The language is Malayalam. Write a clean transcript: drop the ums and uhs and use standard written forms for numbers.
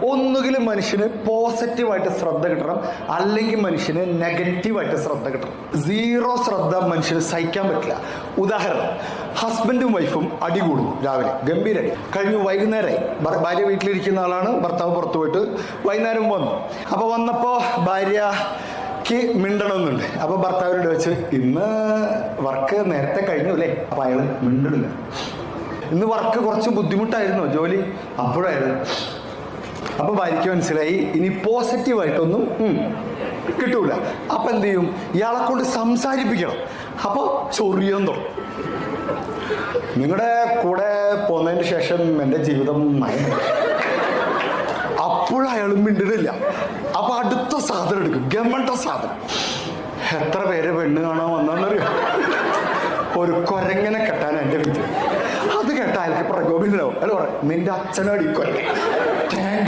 ഒന്നുകിൽ മനുഷ്യന് പോസിറ്റീവായിട്ട് ശ്രദ്ധ കിട്ടണം, അല്ലെങ്കിൽ മനുഷ്യന് നെഗറ്റീവായിട്ട് ശ്രദ്ധ കിട്ടണം. സീറോ ശ്രദ്ധ മനുഷ്യന് സഹിക്കാൻ പറ്റില്ല. ഉദാഹരണം, ഹസ്ബൻഡും വൈഫും അടി കൂടുന്നു രാവിലെ, ഗംഭീര അടി കഴിഞ്ഞു. വൈകുന്നേരമായി, ഭാര്യ വീട്ടിലിരിക്കുന്ന ആളാണ്, ഭർത്താവ് പുറത്തു പോയിട്ട് വൈകുന്നേരം വന്നു. അപ്പോൾ വന്നപ്പോൾ ഭാര്യക്ക് മിണ്ടണമെന്നുണ്ട്. അപ്പോൾ ഭർത്താവിനോട് വെച്ച്, ഇന്ന് വർക്ക് നേരത്തെ കഴിഞ്ഞു അല്ലേ? അപ്പോൾ അയാൾ മിണ്ടണില്ല. ഇന്ന് വർക്ക് കുറച്ച് ബുദ്ധിമുട്ടായിരുന്നോ ജോലി? അപ്പോഴായിരുന്നു. അപ്പോൾ ഭാര്യയ്ക്ക് മനസ്സിലായി ഇനി പോസിറ്റീവായിട്ടൊന്നും കിട്ടൂല. അപ്പം എന്ത് ചെയ്യും? ഇയാളെ കൊണ്ട് സംസാരിപ്പിക്കണം. അപ്പോൾ ചൊറിയാൻ തുടങ്ങും. നിങ്ങളുടെ കൂടെ പോന്നതിന് ശേഷം എൻ്റെ ജീവിതം അപ്പോഴയാളും മിണ്ടില്ല. അപ്പൊ അടുത്ത സാധനം എടുക്കും, ഗമണ്ട സാധനം. എത്ര പേര് പെണ്ണ് കാണാൻ വന്നറിയോ? ഒരു കൊരങ്ങനെ കെട്ടാൻ എൻ്റെ വീട്ടിൽ. അത് കേട്ടാൽ എനിക്ക് പ്രകോപിതനാവും. അല്ല പറയാം, നിന്റെ അച്ഛനോട് ഈ കൊരങ്ങൻ.